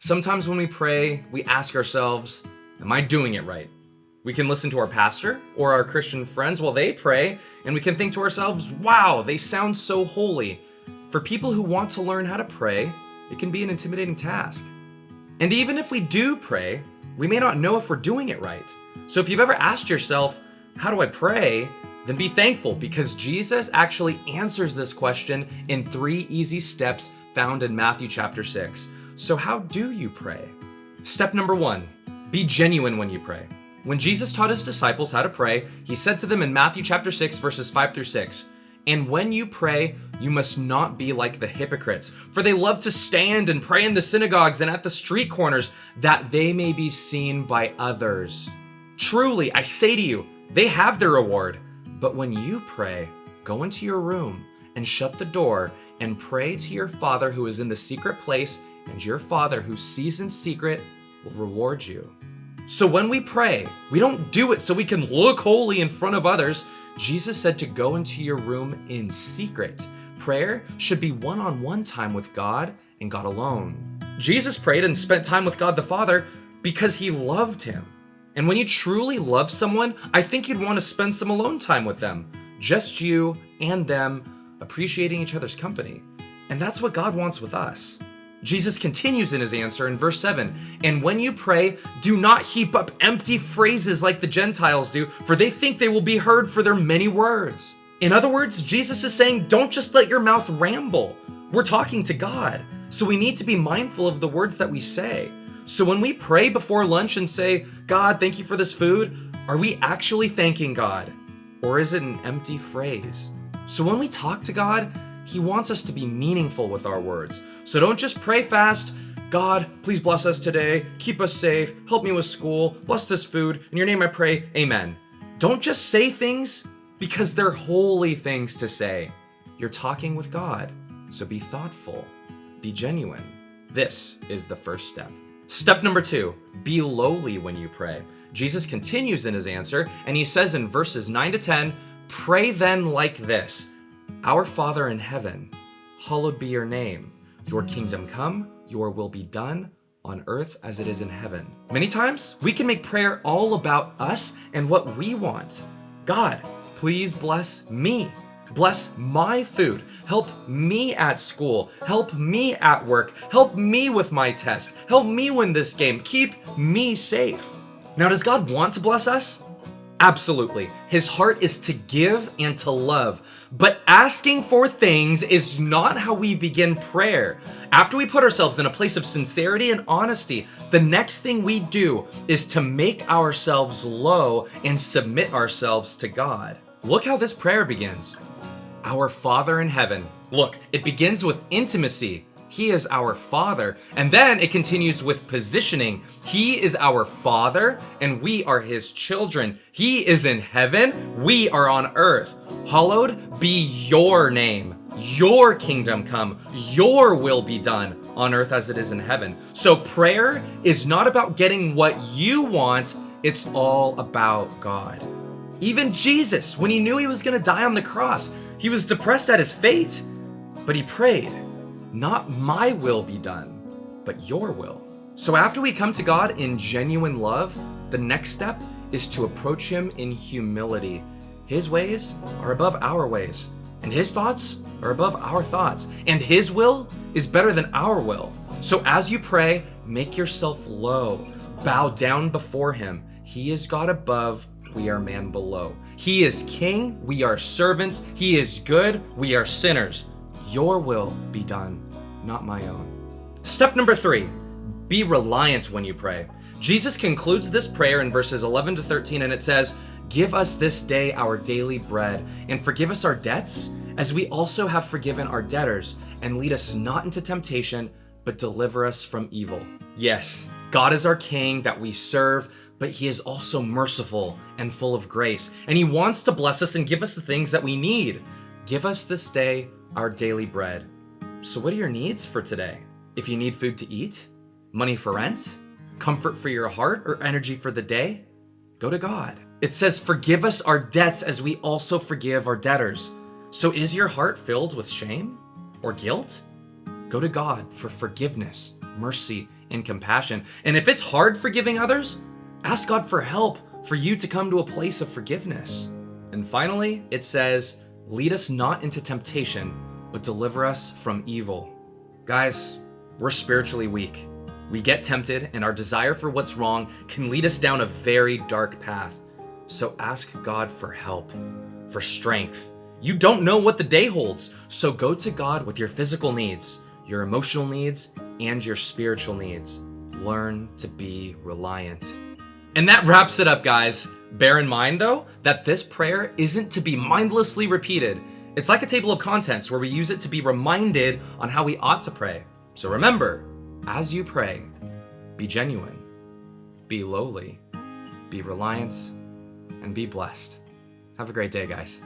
Sometimes when we pray, we ask ourselves, am I doing it right? We can listen to our pastor or our Christian friends while they pray, and we can think to ourselves, wow, they sound so holy. For people who want to learn how to pray, it can be an intimidating task. And even if we do pray, we may not know if we're doing it right. So if you've ever asked yourself, how do I pray? Then be thankful, because Jesus actually answers this question in 3 easy steps found in Matthew chapter 6. So how do you pray? Step number 1, be genuine when you pray. When Jesus taught his disciples how to pray, he said to them in Matthew chapter 6, verses 5 through 6, "And when you pray, you must not be like the hypocrites, for they love to stand and pray in the synagogues and at the street corners, that they may be seen by others. Truly, I say to you, they have their reward. But when you pray, go into your room and shut the door and pray to your Father who is in the secret place, and your Father who sees in secret will reward you." So when we pray, we don't do it so we can look holy in front of others. Jesus said to go into your room in secret. Prayer should be one-on-one time with God and God alone. Jesus prayed and spent time with God the Father because he loved him. And when you truly love someone, I think you'd want to spend some alone time with them. Just you and them, appreciating each other's company. And that's what God wants with us. Jesus continues in his answer in verse 7, "And when you pray, do not heap up empty phrases like the Gentiles do, for they think they will be heard for their many words." In other words, Jesus is saying, don't just let your mouth ramble. We're talking to God, so we need to be mindful of the words that we say. So when we pray before lunch and say, "God, thank you for this food," are we actually thanking God? Or is it an empty phrase? So when we talk to God, he wants us to be meaningful with our words. So don't just pray fast, "God, please bless us today, keep us safe, help me with school, bless this food, in your name I pray, amen." Don't just say things because they're holy things to say. You're talking with God, so be thoughtful, be genuine. This is the first step. Step number 2, be lowly when you pray. Jesus continues in his answer, and he says in verses 9 to 10, "Pray then like this, Our Father in heaven, hallowed be your name. Your kingdom come, your will be done on earth as it is in heaven." Many times, we can make prayer all about us and what we want. God, please bless me. Bless my food. Help me at school. Help me at work. Help me with my test. Help me win this game. Keep me safe. Now, does God want to bless us? Absolutely. His heart is to give and to love. But asking for things is not how we begin prayer. After we put ourselves in a place of sincerity and honesty, the next thing we do is to make ourselves low and submit ourselves to God. Look how this prayer begins. Our Father in heaven. Look, it begins with intimacy. He is our Father. And then it continues with positioning. He is our Father, and we are his children. He is in heaven. We are on earth. Hallowed be your name. Your kingdom come. Your will be done on earth as it is in heaven. So prayer is not about getting what you want. It's all about God. Even Jesus, when he knew he was going to die on the cross, he was depressed at his fate, but he prayed, "Not my will be done, but your will." So after we come to God in genuine love, the next step is to approach him in humility. His ways are above our ways, and his thoughts are above our thoughts, and his will is better than our will. So as you pray, make yourself low, bow down before him. He is God above, we are man below. He is king, we are servants. He is good, we are sinners. Your will be done, not my own. Step number 3, be reliant when you pray. Jesus concludes this prayer in verses 11 to 13, and it says, "Give us this day our daily bread, and forgive us our debts, as we also have forgiven our debtors, and lead us not into temptation, but deliver us from evil." Yes, God is our king that we serve, but he is also merciful and full of grace, and he wants to bless us and give us the things that we need. Give us this day our daily bread. So what are your needs for today? If you need food to eat, money for rent, comfort for your heart, or energy for the day, go to God. It says, "Forgive us our debts as we also forgive our debtors." So is your heart filled with shame or guilt? Go to God for forgiveness, mercy, and compassion. And if it's hard forgiving others, ask God for help for you to come to a place of forgiveness. And finally, it says, lead us not into temptation, but deliver us from evil. Guys, we're spiritually weak. We get tempted, and our desire for what's wrong can lead us down a very dark path. So ask God for help, for strength. You don't know what the day holds, so go to God with your physical needs, your emotional needs, and your spiritual needs. Learn to be reliant. And that wraps it up, guys. Bear in mind, though, that this prayer isn't to be mindlessly repeated. It's like a table of contents where we use it to be reminded on how we ought to pray. So remember, as you pray, be genuine, be lowly, be reliant, and be blessed. Have a great day, guys.